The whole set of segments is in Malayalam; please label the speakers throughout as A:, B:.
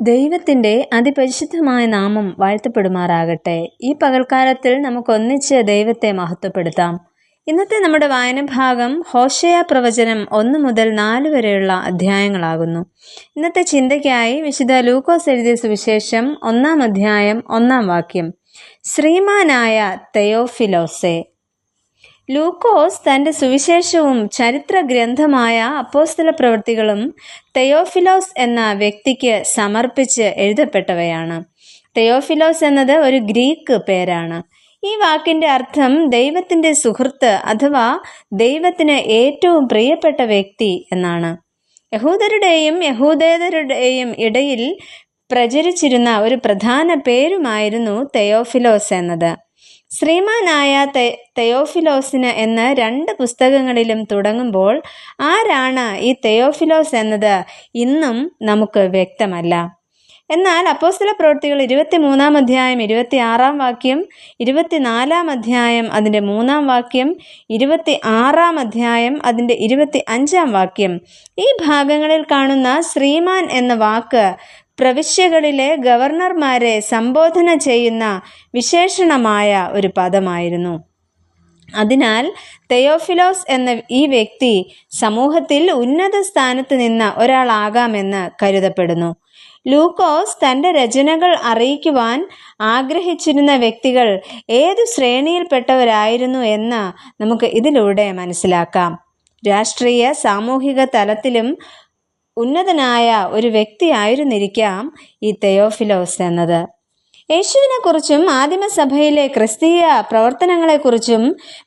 A: ദൈവത്തിൻ്റെ അതിപരിശുദ്ധമായ നാമം വാഴ്ത്തപ്പെടുമാറാകട്ടെ. ഈ പകൽക്കാലത്തിൽ നമുക്കൊന്നിച്ച് ദൈവത്തെ മഹത്വപ്പെടുത്താം. ഇന്നത്തെ നമ്മുടെ വായനഭാഗം ഹോശേയ പ്രവചനം 1 മുതൽ 4 വരെയുള്ള അധ്യായങ്ങളാകുന്നു. ഇന്നത്തെ ചിന്തയ്ക്കായി വിശുദ്ധ ലൂക്കോസ് എഴുതിയ സുവിശേഷം 1-ാം അധ്യായം 1-ാം വാക്യം. ശ്രീമാനായ തെയോഫിലോസേ. ലൂക്കോസ് തൻ്റെ സുവിശേഷവും ചരിത്ര ഗ്രന്ഥമായ അപ്പോസ്തല പ്രവൃത്തികളും തെയോഫിലോസ് എന്ന വ്യക്തിക്ക് സമർപ്പിച്ച് എഴുതപ്പെട്ടവയാണ്. തെയോഫിലോസ് എന്നത് ഒരു ഗ്രീക്ക് പേരാണ്. ഈ വാക്കിൻ്റെ അർത്ഥം ദൈവത്തിൻ്റെ സുഹൃത്ത് അഥവാ ദൈവത്തിന് ഏറ്റവും പ്രിയപ്പെട്ട വ്യക്തി എന്നാണ്. യഹൂദരുടെയും യഹൂദേതരുടെയും ഇടയിൽ പ്രചരിച്ചിരുന്ന ഒരു പ്രധാന പേരുമായിരുന്നു തെയോഫിലോസ് എന്നത്. ശ്രീമാനായ തെയോഫിലോസിന് എന്ന് 2 പുസ്തകങ്ങളിലും തുടങ്ങുമ്പോൾ ആരാണ് ഈ തെയോഫിലോസ് എന്നത് ഇന്നും നമുക്ക് വ്യക്തമല്ല. എന്നാൽ അപ്പോസ്തല പ്രവൃത്തികൾ 23-ാം അധ്യായം 26-ാം വാക്യം, 24-ാം അധ്യായം അതിൻ്റെ 3-ാം വാക്യം, 26-ാം അധ്യായം അതിൻ്റെ 25-ാം വാക്യം, ഈ ഭാഗങ്ങളിൽ കാണുന്ന ശ്രീമാൻ എന്ന വാക്ക് പ്രവിശ്യകളിലെ ഗവർണർമാരെ സംബോധന ചെയ്യുന്ന വിശേഷണമായ ഒരു പദമായിരുന്നു. അതിനാൽ തെയോഫിലോസ് എന്ന ഈ വ്യക്തി സമൂഹത്തിൽ ഉന്നത സ്ഥാനത്ത് നിന്ന ഒരാളാകാമെന്ന് കരുതപ്പെടുന്നു. ലൂക്കോസ് തൻ്റെ രചനകൾ അറിയിക്കുവാൻ ആഗ്രഹിച്ചിരുന്ന വ്യക്തികൾ ഏതു ശ്രേണിയിൽപ്പെട്ടവരായിരുന്നു എന്ന് നമുക്ക് ഇതിലൂടെ മനസ്സിലാക്കാം. രാഷ്ട്രീയ സാമൂഹിക തലത്തിലും ഉന്നതനായ ഒരു വ്യക്തിയായിരുന്നിരിക്കാം ഈ തെയോഫിലോസ് എന്നത്. യേശുവിനെക്കുറിച്ചും ആദിമസഭയിലെ ക്രിസ്തീയ പ്രവർത്തനങ്ങളെക്കുറിച്ചും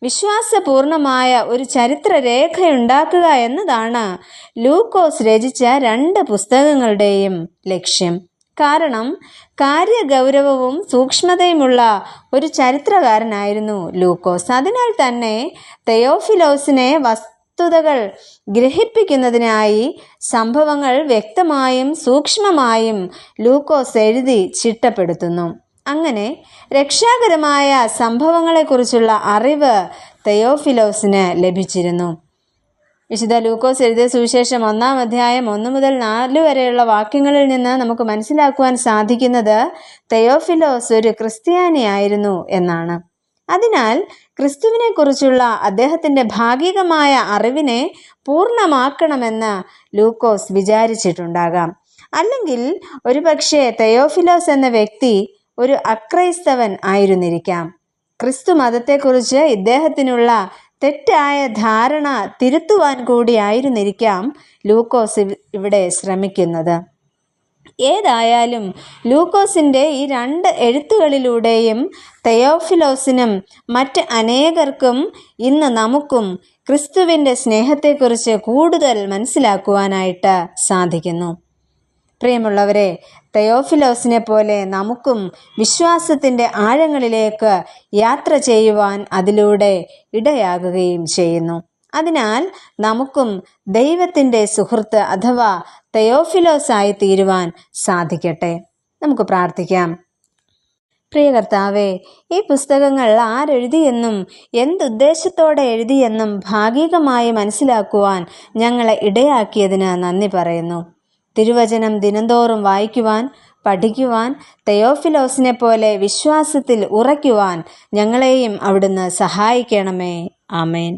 A: വിശ്വാസപൂർണമായ ഒരു ചരിത്രരേഖയുണ്ടാക്കുക എന്നതാണ് ലൂക്കോസ് രചിച്ച 2 പുസ്തകങ്ങളുടെയും ലക്ഷ്യം. കാരണം കാര്യഗൗരവവും സൂക്ഷ്മതയുമുള്ള ഒരു ചരിത്രകാരനായിരുന്നു ലൂക്കോസ്. അതിനാൽ തന്നെ തെയോഫിലോസിനെ വസ്തുതകൾ ഗ്രഹിപ്പിക്കുന്നതിനായി സംഭവങ്ങൾ വ്യക്തമായും സൂക്ഷ്മമായും ലൂക്കോസ് എഴുതി ചിട്ടപ്പെടുത്തുന്നു. അങ്ങനെ രക്ഷാകരമായ സംഭവങ്ങളെക്കുറിച്ചുള്ള അറിവ് തെയോഫിലോസിന് ലഭിച്ചിരുന്നു. വിശുദ്ധ ലൂക്കോസ് എഴുതിയ സുവിശേഷം 1-ാം അധ്യായം 1 മുതൽ 4 വരെയുള്ള വാക്യങ്ങളിൽ നിന്ന് നമുക്ക് മനസ്സിലാക്കുവാൻ സാധിക്കുന്നത് തെയോഫിലോസ് ഒരു ക്രിസ്ത്യാനിയായിരുന്നു എന്നാണ്. അതിനാൽ ക്രിസ്തുവിനെ കുറിച്ചുള്ള അദ്ദേഹത്തിൻ്റെ ഭാഗികമായ അറിവിനെ പൂർണ്ണമാക്കണമെന്ന് ലൂക്കോസ് വിചാരിച്ചിട്ടുണ്ടാകാം. അല്ലെങ്കിൽ ഒരുപക്ഷെ തെയോഫിലോസ് എന്ന വ്യക്തി ഒരു അക്രൈസ്തവൻ ആയിരുന്നിരിക്കാം. ക്രിസ്തു മതത്തെക്കുറിച്ച് ഇദ്ദേഹത്തിനുള്ള തെറ്റായ ധാരണ തിരുത്തുവാൻ കൂടിയായിരുന്നിരിക്കാം ലൂക്കോസ് ഇവിടെ ശ്രമിക്കുന്നത്. ഏതായാലും ലൂക്കോസിൻ്റെ ഈ 2 എഴുത്തുകളിലൂടെയും തെയോഫിലോസിനും മറ്റ് അനേകർക്കും ഇന്ന് നമുക്കും ക്രിസ്തുവിൻ്റെ സ്നേഹത്തെക്കുറിച്ച് കൂടുതൽ മനസ്സിലാക്കുവാനായിട്ട് സാധിക്കുന്നു. പ്രിയമുള്ളവരെ, തെയോഫിലോസിനെ പോലെ നമുക്കും വിശ്വാസത്തിൻ്റെ ആഴങ്ങളിലേക്ക് യാത്ര ചെയ്യുവാൻ അതിലൂടെ ഇടയാകുകയും ചെയ്യുന്നു. അതിനാൽ നമുക്കും ദൈവത്തിൻ്റെ സുഹൃത്ത് അഥവാ തെയോഫിലോസ് ആയി തീരുവാൻ സാധിക്കട്ടെ. നമുക്ക് പ്രാർത്ഥിക്കാം. പ്രിയ കർത്താവേ, ഈ പുസ്തകങ്ങൾ ആരെഴുതിയെന്നും എന്തുദ്ദേശത്തോടെ എഴുതിയെന്നും ഭാഗികമായി മനസ്സിലാക്കുവാൻ ഞങ്ങളെ ഇടയാക്കിയതിന് നന്ദി പറയുന്നു. തിരുവചനം ദിനംതോറും വായിക്കുവാൻ, പഠിക്കുവാൻ, തെയോഫിലോസിനെ പോലെ വിശ്വാസത്തിൽ ഉറയ്ക്കുവാൻ ഞങ്ങളെയും അവിടുന്ന് സഹായിക്കണമേ. ആമേൻ.